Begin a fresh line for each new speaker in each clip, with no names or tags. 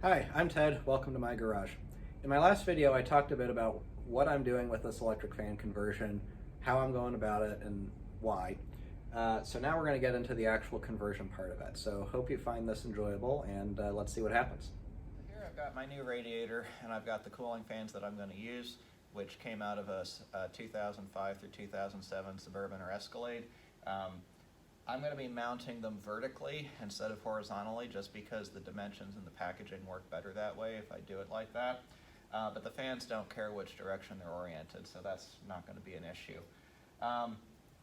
Hi, I'm Ted. Welcome to my garage. In my last video, I talked a bit about what I'm doing with this electric fan conversion, how I'm going about it, and why. So now we're going to get into the actual conversion part of it. So hope you find this enjoyable, and let's see what happens. Here I've got my new radiator, and I've got the cooling fans that I'm going to use, which came out of a 2005 through 2007 Suburban or Escalade. I'm going to be mounting them vertically instead of horizontally just because the dimensions and the packaging work better that way if I do it like that. But the fans don't care which direction they're oriented, so that's not going to be an issue.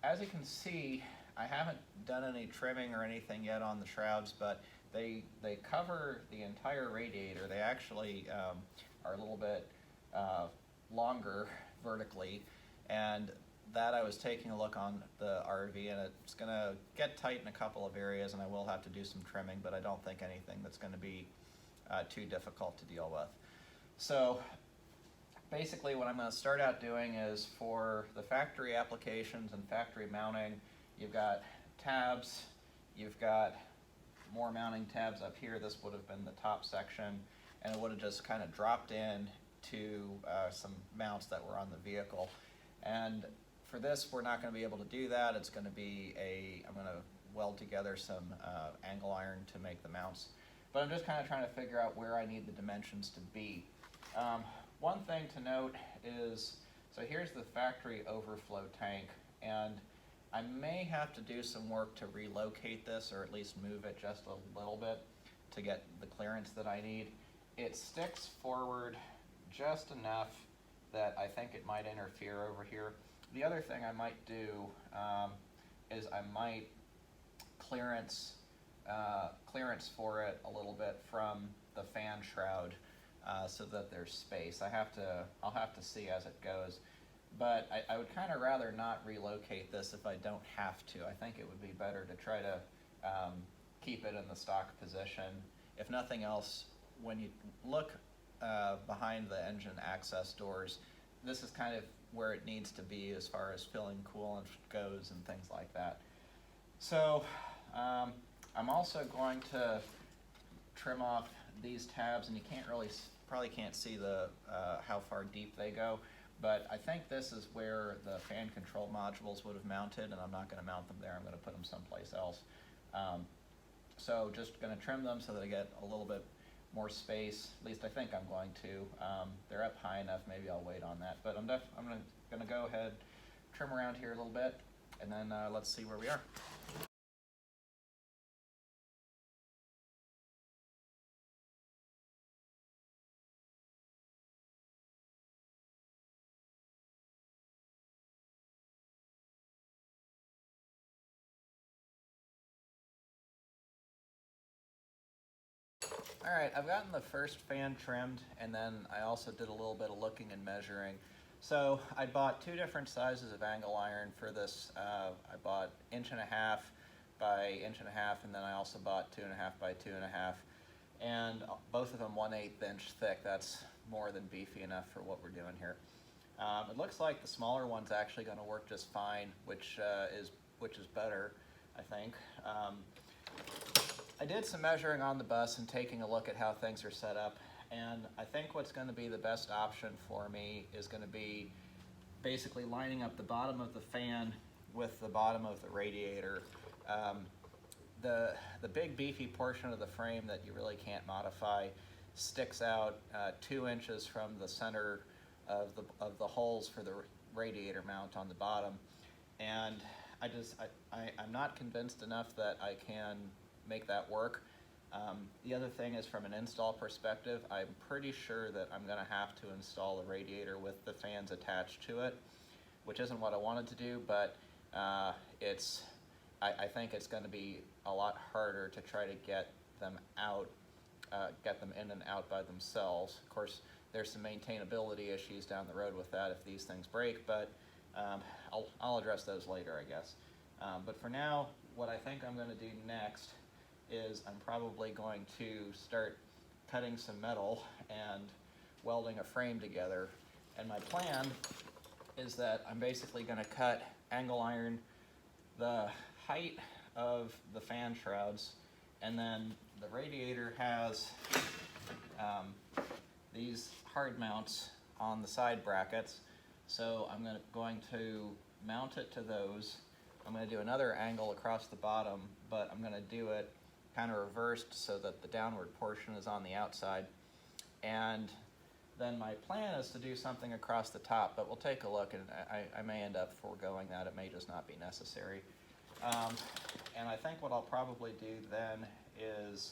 As you can see, I haven't done any trimming or anything yet on the shrouds, but they cover the entire radiator. They actually are a little bit longer vertically, and that I was taking a look on the RV, and it's going to get tight in a couple of areas, and I will have to do some trimming, but I don't think anything that's going to be too difficult to deal with. So basically what I'm going to start out doing is for the factory applications and factory mounting, you've got tabs, you've got more mounting tabs up here. This would have been the top section, and it would have just kind of dropped in to some mounts that were on the vehicle. And for this, we're not going to be able to do that. It's going to be I'm going to weld together some angle iron to make the mounts. But I'm just kind of trying to figure out where I need the dimensions to be. One thing to note is, so here's the factory overflow tank, and I may have to do some work to relocate this, or at least move it just a little bit to get the clearance that I need. It sticks forward just enough that I think it might interfere over here. The other thing I might do is I might clearance for it a little bit from the fan shroud so that there's space. I'll have to see as it goes, but I would kind of rather not relocate this if I don't have to. I think it would be better to try to keep it in the stock position. If nothing else, when you look behind the engine access doors, this is kind of where it needs to be as far as filling coolant goes and things like that. So I'm also going to trim off these tabs, and you probably can't see the how far deep they go, but I think this is where the fan control modules would have mounted, and I'm not going to mount them there. I'm going to put them someplace else. So just going to trim them so that I get a little bit more space. At least I think I'm going to. They're up high enough, maybe I'll wait on that. But I'm going to go ahead, trim around here a little bit, and then let's see where we are. Alright, I've gotten the first fan trimmed, and then I also did a little bit of looking and measuring. So I bought two different sizes of angle iron for this. I bought 1.5" by 1.5", and then I also bought 2.5" by 2.5", and both of them 1/8 inch thick. That's more than beefy enough for what we're doing here. It looks like the smaller one's actually going to work just fine, which is better, I think. I did some measuring on the bus and taking a look at how things are set up, and I think what's going to be the best option for me is going to be basically lining up the bottom of the fan with the bottom of the radiator. The big beefy portion of the frame that you really can't modify sticks out 2 inches from the center of the holes for the radiator mount on the bottom, and I'm not convinced enough that I can make that work. The other thing is, from an install perspective, I'm pretty sure that I'm going to have to install the radiator with the fans attached to it, which isn't what I wanted to do, but I think it's going to be a lot harder to try to get them out, get them in and out by themselves. Of course, there's some maintainability issues down the road with that if these things break, but I'll address those later, I guess. But for now, what I think I'm going to do next is I'm probably going to start cutting some metal and welding a frame together. And my plan is that I'm basically going to cut angle iron the height of the fan shrouds, and then the radiator has these hard mounts on the side brackets. So I'm going to mount it to those. I'm going to do another angle across the bottom, but I'm going to do it kind of reversed so that the downward portion is on the outside. And then my plan is to do something across the top, but we'll take a look, and I may end up foregoing that. It may just not be necessary. And I think what I'll probably do then is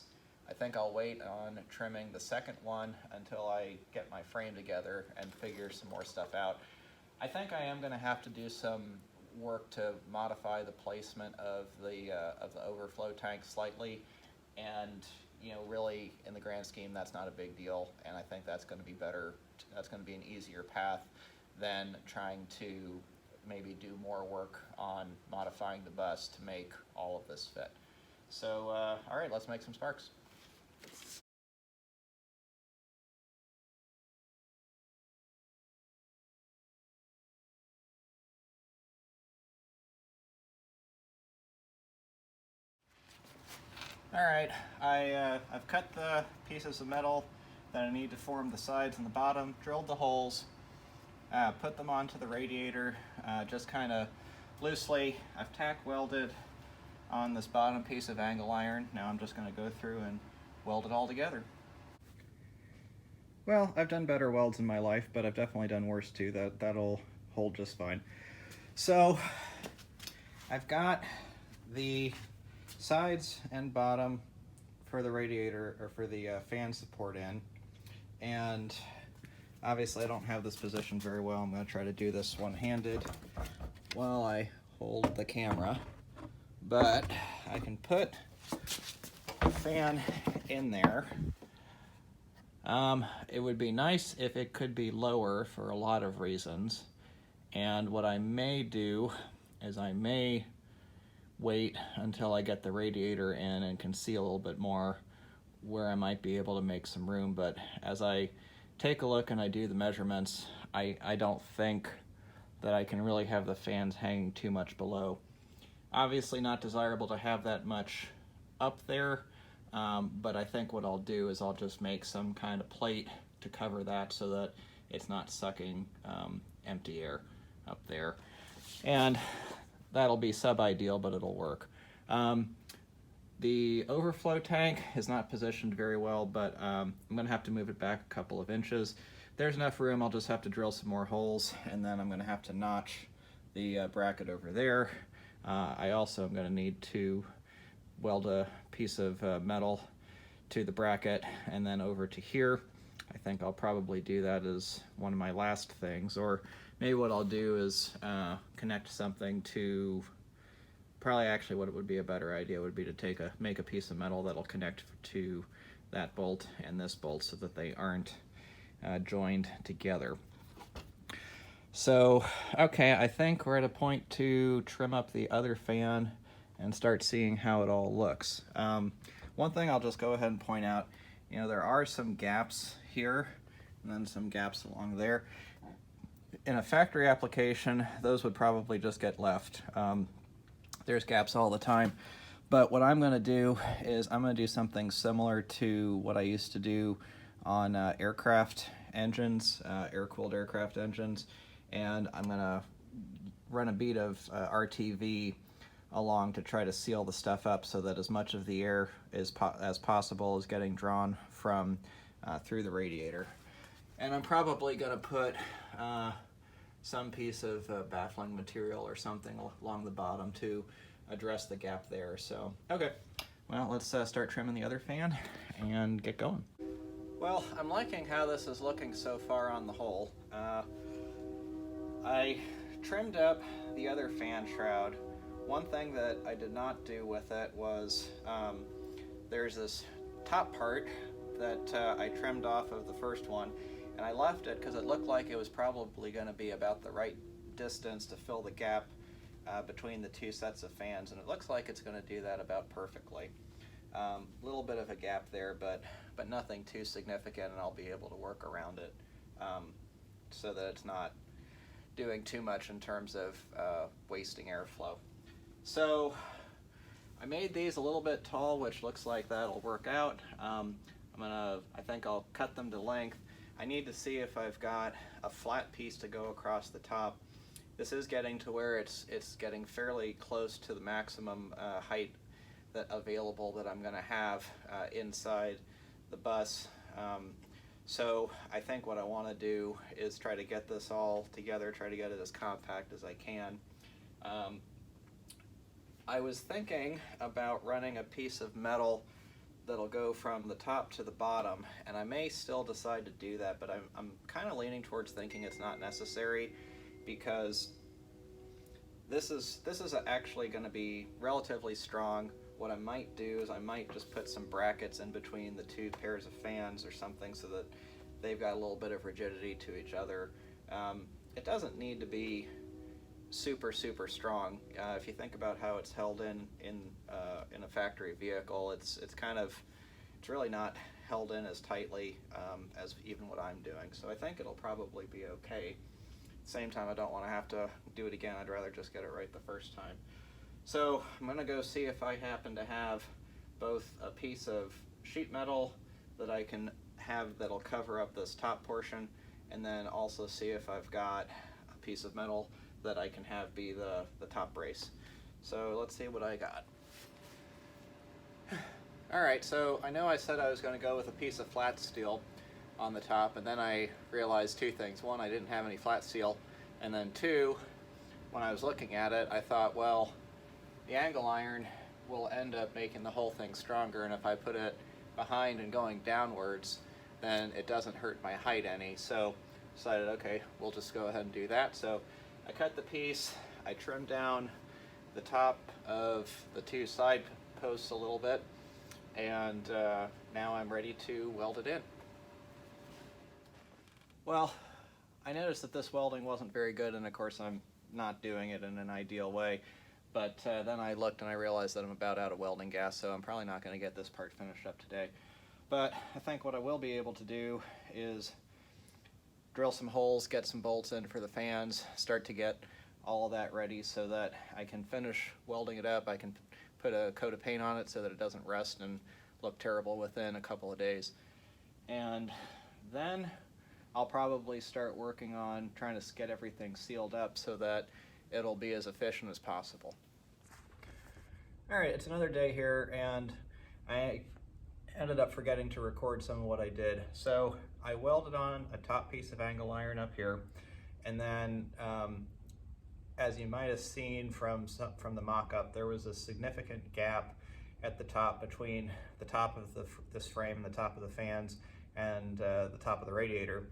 I think I'll wait on trimming the second one until I get my frame together and figure some more stuff out. I think I am going to have to do some work to modify the placement of the overflow tank slightly, and really in the grand scheme that's not a big deal, and I think that's going to be better. That's going to be an easier path than trying to maybe do more work on modifying the bus to make all of this fit. So all right, let's make some sparks. All right, I've cut the pieces of metal that I need to form the sides and the bottom, drilled the holes, put them onto the radiator, just kind of loosely. I've tack welded on this bottom piece of angle iron. Now I'm just going to go through and weld it all together. Well, I've done better welds in my life, but I've definitely done worse too. That'll hold just fine. So I've got the sides and bottom for the radiator, or for the fan support in, and obviously I don't have this positioned very well. I'm going to try to do this one-handed while I hold the camera, but I can put the fan in there. It would be nice if it could be lower for a lot of reasons, and what I may do is I may wait until I get the radiator in and can see a little bit more where I might be able to make some room. But as I take a look and I do the measurements, I don't think that I can really have the fans hanging too much below. Obviously not desirable to have that much up there, but I think what I'll do is I'll just make some kind of plate to cover that so that it's not sucking empty air up there. And that'll be sub-ideal, but it'll work. The overflow tank is not positioned very well, but I'm gonna have to move it back a couple of inches. There's enough room. I'll just have to drill some more holes, and then I'm gonna have to notch the bracket over there. I also am gonna need to weld a piece of metal to the bracket and then over to here. I think I'll probably do that as one of my last things, or maybe what I'll do is connect something to, probably actually what it would be a better idea would be to make a piece of metal that'll connect to that bolt and this bolt so that they aren't joined together. So, okay, I think we're at a point to trim up the other fan and start seeing how it all looks. One thing I'll just go ahead and point out, there are some gaps here and then some gaps along there. In a factory application, those would probably just get left. There's gaps all the time. But what I'm gonna do is I'm gonna do something similar to what I used to do on aircraft engines, air-cooled aircraft engines, and I'm gonna run a bead of RTV along to try to seal the stuff up so that as much of the air as possible is getting drawn from through the radiator. And I'm probably gonna put some piece of baffling material or something along the bottom to address the gap there. So, okay, well, let's start trimming the other fan and get going. Well, I'm liking how this is looking so far on the whole. I trimmed up the other fan shroud. One thing that I did not do with it was there's this top part that I trimmed off of the first one, and I left it because it looked like it was probably going to be about the right distance to fill the gap between the two sets of fans, and it looks like it's going to do that about perfectly. Little bit of a gap there, but nothing too significant, and I'll be able to work around it so that it's not doing too much in terms of wasting airflow. So I made these a little bit tall, which looks like that'll work out. I think I'll cut them to length. I need to see if I've got a flat piece to go across the top. This is getting to where it's getting fairly close to the maximum height available that I'm going to have inside the bus. So I think what I want to do is try to get this all together, try to get it as compact as I can. I was thinking about running a piece of metal that'll go from the top to the bottom, and I may still decide to do that, but I'm kind of leaning towards thinking it's not necessary, because this is actually going to be relatively strong. What I might do is I might just put some brackets in between the two pairs of fans or something so that they've got a little bit of rigidity to each other. It doesn't need to be super strong. If you think about how it's held in a factory vehicle, it's really not held in as tightly as even what I'm doing. So I think it'll probably be okay. At the same time, I don't want to have to do it again. I'd rather just get it right the first time. So I'm going to go see if I happen to have both a piece of sheet metal that I can have that'll cover up this top portion, and then also see if I've got a piece of metal that I can have be the top brace. So let's see what I got. Alright, so I know I said I was going to go with a piece of flat steel on the top, and then I realized two things. One, I didn't have any flat steel, and then two, when I was looking at it, I thought, well, the angle iron will end up making the whole thing stronger, and if I put it behind and going downwards, then it doesn't hurt my height any. So I decided, okay, we'll just go ahead and do that. So I cut the piece, I trimmed down the top of the two side posts a little bit, and now I'm ready to weld it in. Well, I noticed that this welding wasn't very good, and of course I'm not doing it in an ideal way. But then I looked and I realized that I'm about out of welding gas, so I'm probably not going to get this part finished up today. But I think what I will be able to do is drill some holes, get some bolts in for the fans, start to get all of that ready so that I can finish welding it up. I can put a coat of paint on it so that it doesn't rust and look terrible within a couple of days. And then I'll probably start working on trying to get everything sealed up so that it'll be as efficient as possible. Alright, it's another day here, and I ended up forgetting to record some of what I did. So I welded on a top piece of angle iron up here, and then as you might have seen from the mock-up, there was a significant gap at the top between the top of this frame and the top of the fans and the top of the radiator.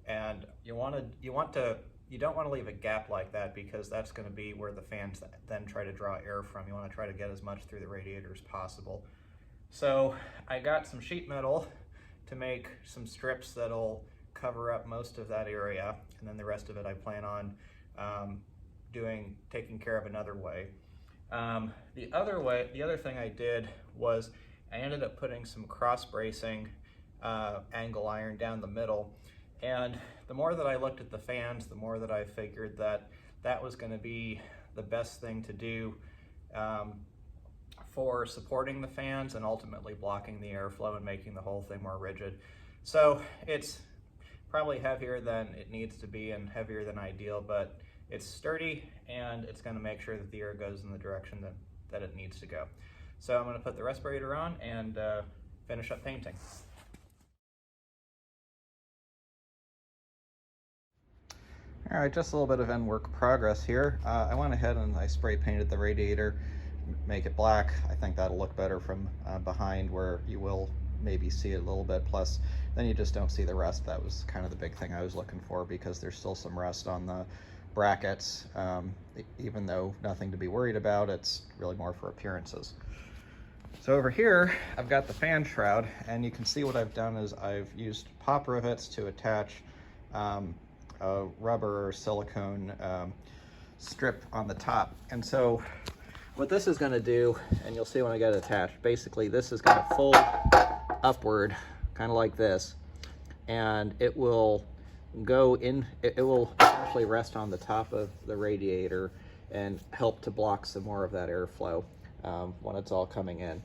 And you don't want to leave a gap like that, because that's going to be where the fans then try to draw air from. You want to try to get as much through the radiator as possible. So I got some sheet metal to make some strips that'll cover up most of that area, and then the rest of it I plan on taking care of another way. The other thing I did was I ended up putting some cross bracing angle iron down the middle. And the more that I looked at the fans, the more that I figured that that was going to be the best thing to do for supporting the fans and ultimately blocking the airflow and making the whole thing more rigid. So it's probably heavier than it needs to be and heavier than ideal, but it's sturdy and it's going to make sure that the air goes in the direction that it needs to go. So I'm going to put the respirator on and finish up painting. All right, just a little bit of end work progress here. I went ahead and I spray painted the radiator, make it black. I think that'll look better from behind, where you will maybe see it a little bit. Plus, then you just don't see the rust. That was kind of the big thing I was looking for, because there's still some rust on the brackets. Even though nothing to be worried about, it's really more for appearances. So over here, I've got the fan shroud, and you can see what I've done is I've used pop rivets to attach a rubber or silicone strip on the top. And so what this is going to do, and you'll see when I get it attached, basically this is going to fold upward, kind of like this, and it will go in, it will actually rest on the top of the radiator and help to block some more of that airflow when it's all coming in.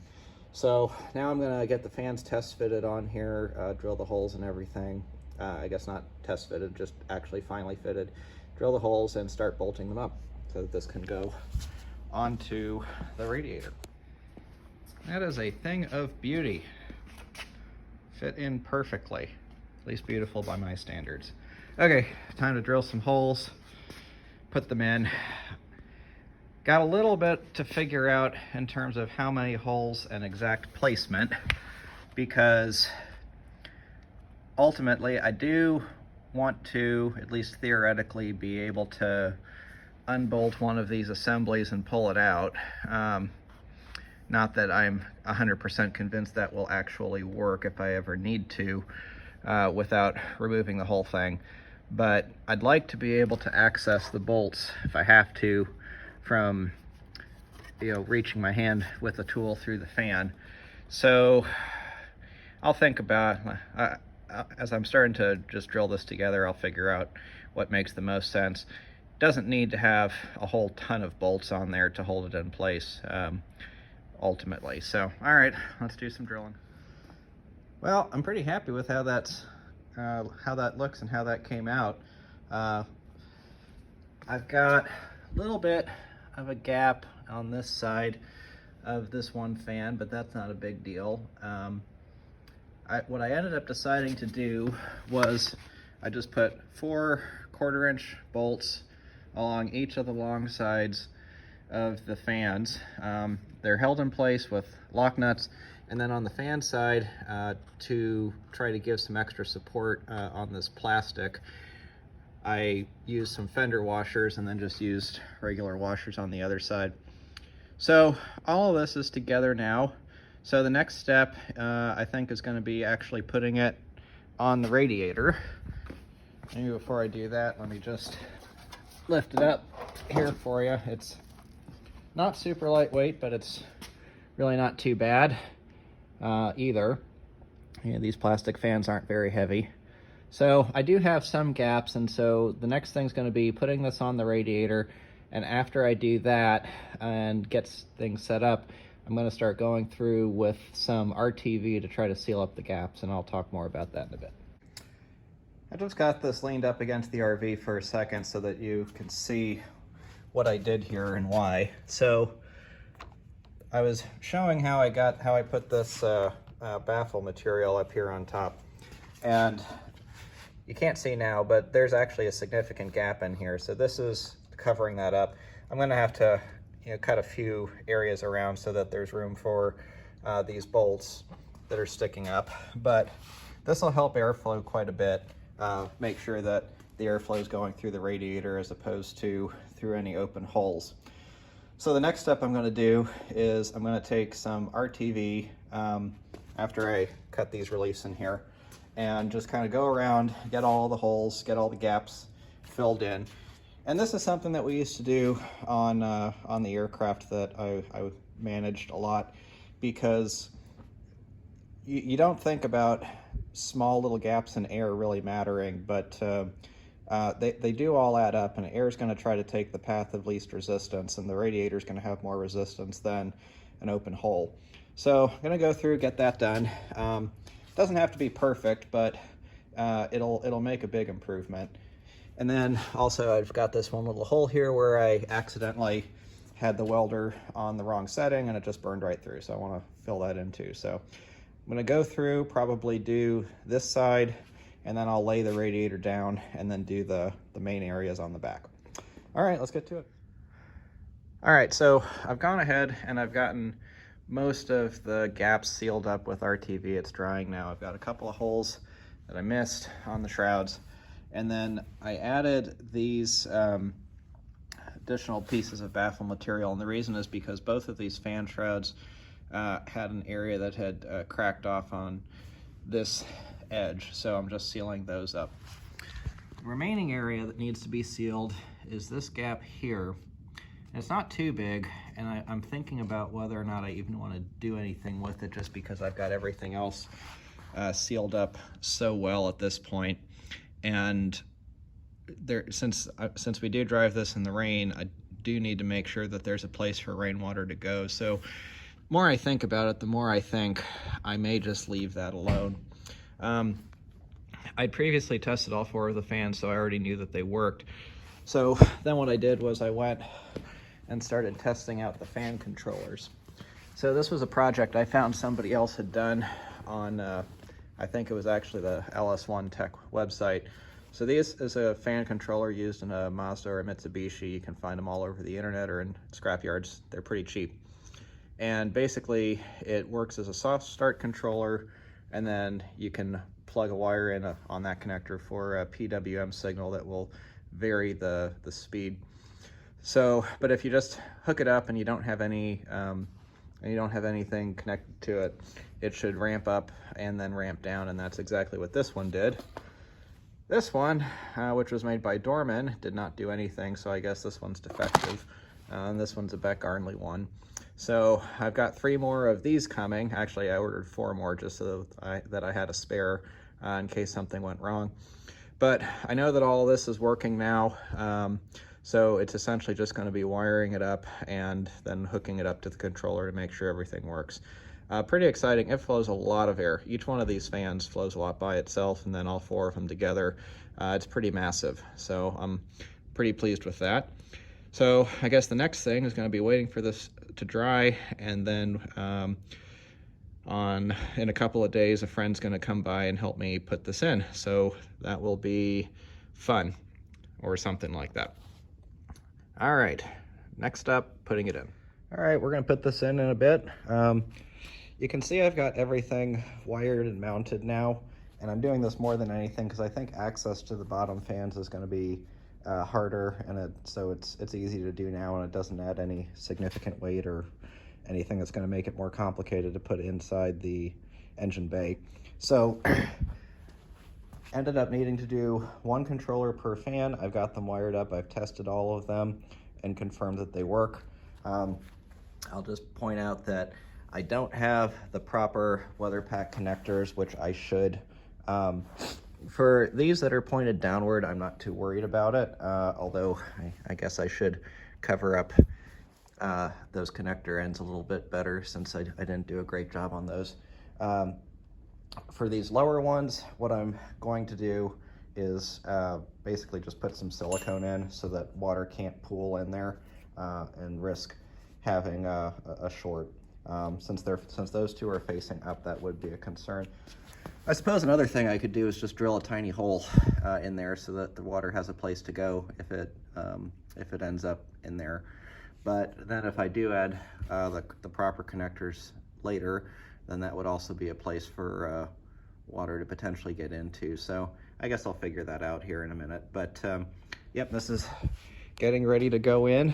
So now I'm gonna get the fans test fitted on here, drill the holes and everything. I guess not test fitted, just actually finally fitted. Drill the holes and start bolting them up so that this can go onto the radiator. That is a thing of beauty. Fit in perfectly, at least beautiful by my standards. Okay, time to drill some holes, put them in. Got a little bit to figure out in terms of how many holes and exact placement, because ultimately I do want to, at least theoretically, be able to unbolt one of these assemblies and pull it out. Not that I'm 100% convinced that will actually work if I ever need to, without removing the whole thing. But I'd like to be able to access the bolts, if I have to, from reaching my hand with a tool through the fan. So I'll think about, as I'm starting to just drill this together, I'll figure out what makes the most sense. Doesn't need to have a whole ton of bolts on there to hold it in place, ultimately. So, all right, let's do some drilling. Well, I'm pretty happy with how that looks and how that came out. I've got a little bit of a gap on this side of this one fan, but that's not a big deal. What I ended up deciding to do was I just put 4 1/4-inch bolts along each of the long sides of the fans. They're held in place with lock nuts, and then on the fan side, to try to give some extra support on this plastic, I used some fender washers and then just used regular washers on the other side. So all of this is together now. So the next step, I think, is going to be actually putting it on the radiator. Maybe before I do that, let me just lift it up here for you. It's not super lightweight, but it's really not too bad either. These plastic fans aren't very heavy. So I do have some gaps, and so the next thing's going to be putting this on the radiator, and after I do that and get things set up, I'm going to start going through with some RTV to try to seal up the gaps, and I'll talk more about that in a bit. I just got this leaned up against the RV for a second so that you can see what I did here and why. So I was showing how I put this baffle material up here on top, and you can't see now, but there's actually a significant gap in here. So this is covering that up. I'm going to have to cut a few areas around so that there's room for these bolts that are sticking up. But this will help airflow quite a bit. Make sure that the airflow is going through the radiator as opposed to through any open holes. So the next step I'm going to do is I'm going to take some RTV after I cut these reliefs in here, and just kind of go around, get all the holes, get all the gaps filled in. And this is something that we used to do on the aircraft that I managed a lot, because you don't think about small little gaps in air really mattering, but they do all add up, and air is going to try to take the path of least resistance, and the radiator is going to have more resistance than an open hole. So I'm going to go through, get that done. Doesn't have to be perfect, but it'll make a big improvement. And then also I've got this one little hole here where I accidentally had the welder on the wrong setting and it just burned right through. So I want to fill that in too. So I'm going to go through, probably do this side, and then I'll lay the radiator down and then do the main areas on the back. All right, let's get to it. All right, so I've gone ahead and I've gotten most of the gaps sealed up with RTV. It's drying now. I've got a couple of holes that I missed on the shrouds. And then I added these additional pieces of baffle material. And the reason is because both of these fan shrouds had an area that had cracked off on this edge. So I'm just sealing those up. The remaining area that needs to be sealed is this gap here. It's not too big, and I'm thinking about whether or not I even want to do anything with it, just because I've got everything else sealed up so well at this point. And since we do drive this in the rain, I do need to make sure that there's a place for rainwater to go. So more I think about it, the more I think I may just leave that alone. I'd previously tested all 4 of the fans, so I already knew that they worked. So then what I did was I went and started testing out the fan controllers. So this was a project I found somebody else had done on, I think it was actually the LS1 Tech website. So this is a fan controller used in a Mazda or a Mitsubishi. You can find them all over the internet or in scrapyards. They're pretty cheap. And basically it works as a soft start controller, and then you can plug a wire in on that connector for a PWM signal that will vary the speed. So, but if you just hook it up and you don't have any anything connected to it, it should ramp up and then ramp down, and that's exactly what this one did. This one, which was made by Dorman, did not do anything, so I guess this one's defective. And this one's a Beck Arnley one. So I've got 3 more of these coming. Actually, I ordered 4 more just so that I had a spare in case something went wrong. But I know that all this is working now, so it's essentially just going to be wiring it up and then hooking it up to the controller to make sure everything works. Pretty exciting. It flows a lot of air. Each one of these fans flows a lot by itself, and then all 4 of them together. It's pretty massive, so I'm pretty pleased with that. So I guess the next thing is going to be waiting for this to dry, and then in a couple of days a friend's going to come by and help me put this in. So that will be fun, or something like that. All right, next up, putting it in. All right, we're going to put this in a bit. You can see I've got everything wired and mounted now, and I'm doing this more than anything because I think access to the bottom fans is going to be harder, and so it's easy to do now, and it doesn't add any significant weight or anything that's going to make it more complicated to put inside the engine bay. So ended up needing to do 1 controller per fan. I've got them wired up. I've tested all of them and confirmed that they work. I'll just point out that I don't have the proper weather pack connectors, which I should. For these that are pointed downward, I'm not too worried about it, although I guess I should cover up those connector ends a little bit better, since I didn't do a great job on those. For these lower ones, what I'm going to do is basically just put some silicone in so that water can't pool in there and risk having a short. Since those 2 are facing up, that would be a concern. I suppose another thing I could do is just drill a tiny hole in there so that the water has a place to go if it ends up in there. But then if I do add the proper connectors later, then that would also be a place for water to potentially get into. So I guess I'll figure that out here in a minute. But yep, this is getting ready to go in.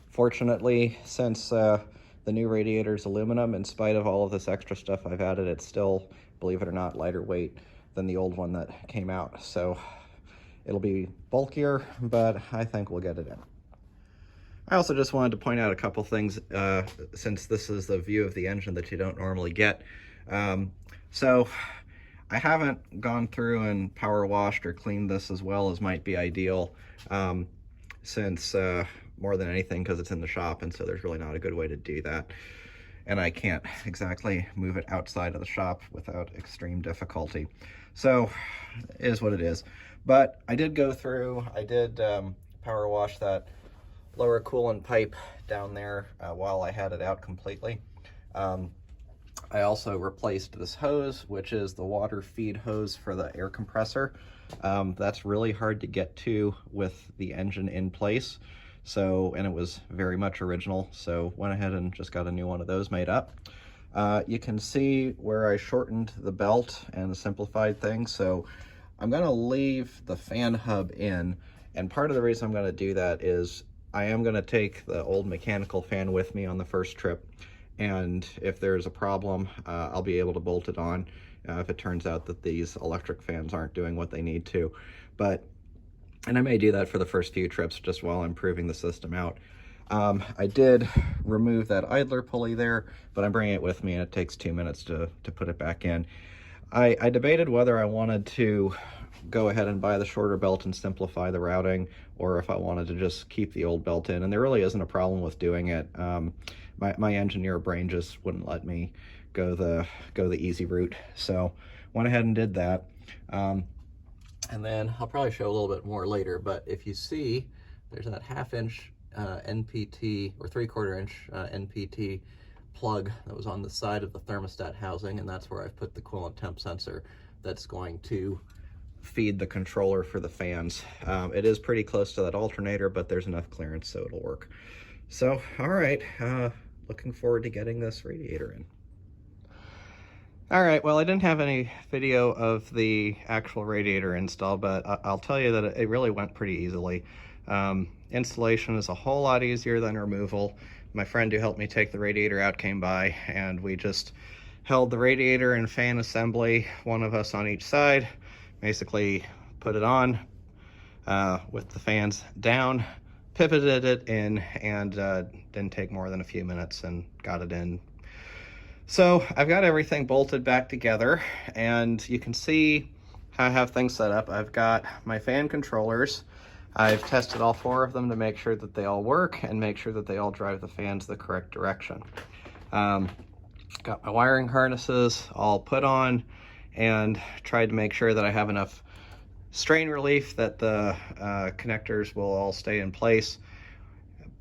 Fortunately, since the new radiator is aluminum, in spite of all of this extra stuff I've added, it's still, believe it or not, lighter weight than the old one that came out. So it'll be bulkier, but I think we'll get it in. I also just wanted to point out a couple things, since this is the view of the engine that you don't normally get. So I haven't gone through and power washed or cleaned this as well as might be ideal, since more than anything because it's in the shop, and so there's really not a good way to do that. And I can't exactly move it outside of the shop without extreme difficulty. So it is what it is. But I did go through, I did power wash that lower coolant pipe down there while I had it out completely. I also replaced this hose, which is the water feed hose for the air compressor. That's really hard to get to with the engine in place. So, and it was very much original, so went ahead and just got a new one of those made up. You can see where I shortened the belt and simplified things. So I'm gonna leave the fan hub in, and part of the reason I'm gonna do that is I am gonna take the old mechanical fan with me on the first trip, and if there's a problem, I'll be able to bolt it on if it turns out that these electric fans aren't doing what they need to. And I may do that for the first few trips just while I'm proving the system out. I did remove that idler pulley there, but I'm bringing it with me and it takes 2 minutes to put it back in. I debated whether I wanted to go ahead and buy the shorter belt and simplify the routing, or if I wanted to just keep the old belt in, and there really isn't a problem with doing it. my engineer brain just wouldn't let me go the easy route. So went ahead and did that. And then I'll probably show a little bit more later, but if you see, there's that 1/2 inch NPT or 3/4 inch NPT plug that was on the side of the thermostat housing, and that's where I've put the coolant temp sensor that's going to feed the controller for the fans. It is pretty close to that alternator, but there's enough clearance so it'll work. So, all right, looking forward to getting this radiator in. All right, well, I didn't have any video of the actual radiator install, but I'll tell you that it really went pretty easily. Installation is a whole lot easier than removal. My friend who helped me take the radiator out came by, and we just held the radiator and fan assembly, one of us on each side, basically put it on with the fans down, pivoted it in, and didn't take more than a few minutes and got it in. So I've got everything bolted back together, and you can see how I have things set up. I've got my fan controllers. I've tested all 4 of them to make sure that they all work and make sure that they all drive the fans the correct direction. Got my wiring harnesses all put on and tried to make sure that I have enough strain relief that the connectors will all stay in place,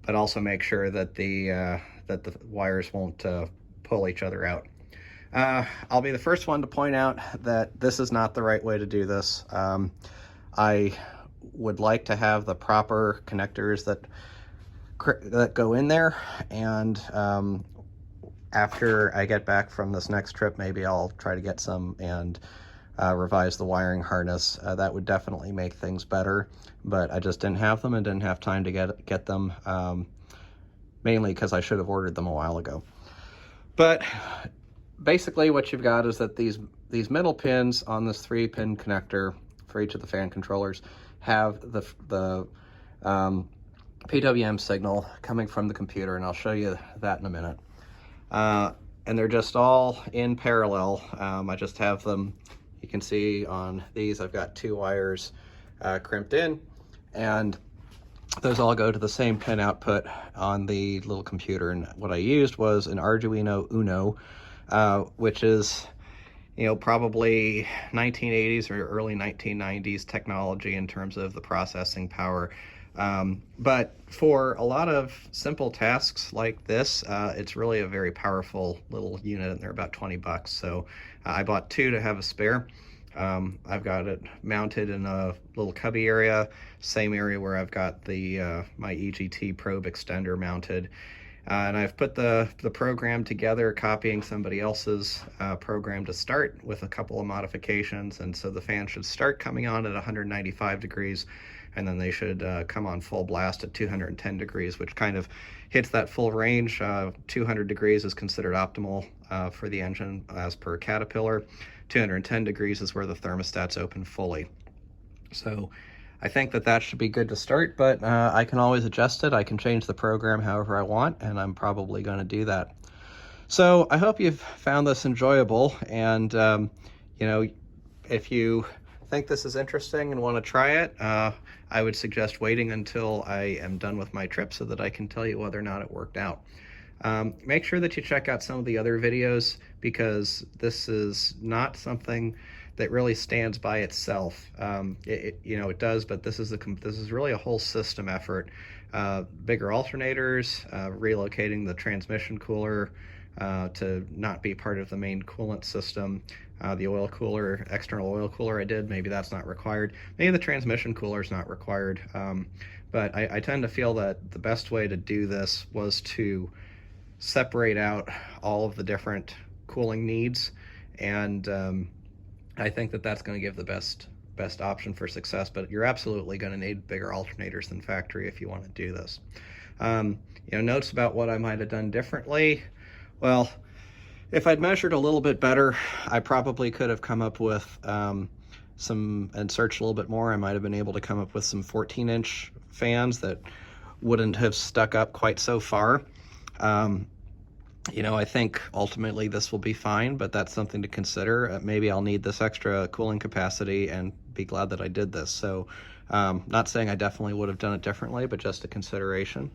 but also make sure that the wires won't pull each other out. I'll be the first one to point out that this is not the right way to do this. I would like to have the proper connectors that go in there, and after I get back from this next trip, maybe I'll try to get some and revise the wiring harness. That would definitely make things better, but I just didn't have them and didn't have time to get them, mainly because I should have ordered them a while ago. But basically what you've got is that these middle pins on this 3-pin connector for each of the fan controllers have the PWM signal coming from the computer, and I'll show you that in a minute. And they're just all in parallel. I just have them, you can see on these, I've got 2 wires crimped in, and those all go to the same pin output on the little computer. And what I used was an Arduino Uno, which is, you know, probably 1980s or early 1990s technology in terms of the processing power. But for a lot of simple tasks like this, it's really a very powerful little unit, and they're about 20 bucks. So I bought 2 to have a spare. I've got it mounted in a little cubby area, same area where I've got the my EGT probe extender mounted. And I've put the program together, copying somebody else's program to start with a couple of modifications. And so the fan should start coming on at 195 degrees, and then they should come on full blast at 210 degrees, which kind of hits that full range. 200 degrees is considered optimal for the engine as per Caterpillar. 210 degrees is where the thermostat's open fully. So I think that should be good to start, but I can always adjust it. I can change the program however I want, and I'm probably going to do that. So I hope you've found this enjoyable, and you know, if you think this is interesting and want to try it, I would suggest waiting until I am done with my trip so that I can tell you whether or not it worked out. Make sure that you check out some of the other videos, because this is not something that really stands by itself. You know, it does, but this is really a whole system effort. Bigger alternators, relocating the transmission cooler to not be part of the main coolant system. The oil cooler, external oil cooler I did, maybe that's not required. Maybe the transmission cooler is not required. But I tend to feel that the best way to do this was to separate out all of the different cooling needs, and I think that's going to give the best option for success. But you're absolutely going to need bigger alternators than factory if you want to do this. You know, notes about what I might have done differently. Well, if I'd measured a little bit better, I probably could have come up with and searched a little bit more. I might have been able to come up with some 14-inch fans that wouldn't have stuck up quite so far. You know, I think ultimately this will be fine, but that's something to consider. Maybe I'll need this extra cooling capacity, and be glad that I did this. So not saying I definitely would have done it differently, but just a consideration.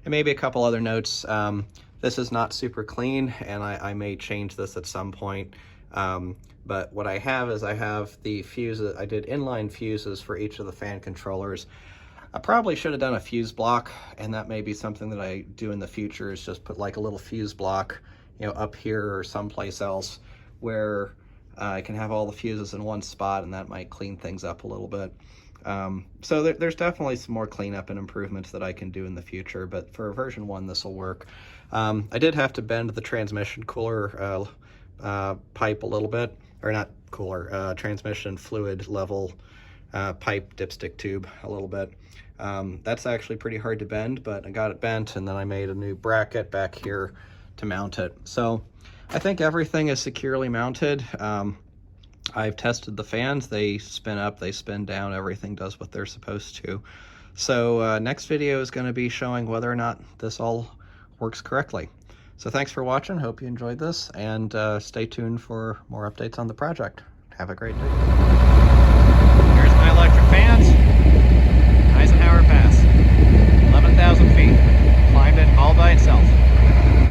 And maybe a couple other notes. This is not super clean, and I may change this at some point. But what I have is I have the fuses. I did inline fuses for each of the fan controllers. I probably should have done a fuse block, and that may be something that I do in the future, is just put like a little fuse block, you know, up here or someplace else where I can have all the fuses in one spot, and that might clean things up a little bit. So there's definitely some more cleanup and improvements that I can do in the future, but for version 1 this will work. I did have to bend the transmission cooler pipe a little bit, or not cooler, transmission fluid level pipe dipstick tube a little bit. That's actually pretty hard to bend, but I got it bent, and then I made a new bracket back here to mount it. So I think everything is securely mounted. I've tested the fans. They spin up, they spin down, everything does what they're supposed to. So next video is going to be showing whether or not this all works correctly. So thanks for watching. Hope you enjoyed this, and stay tuned for more updates on the project. Have a great day.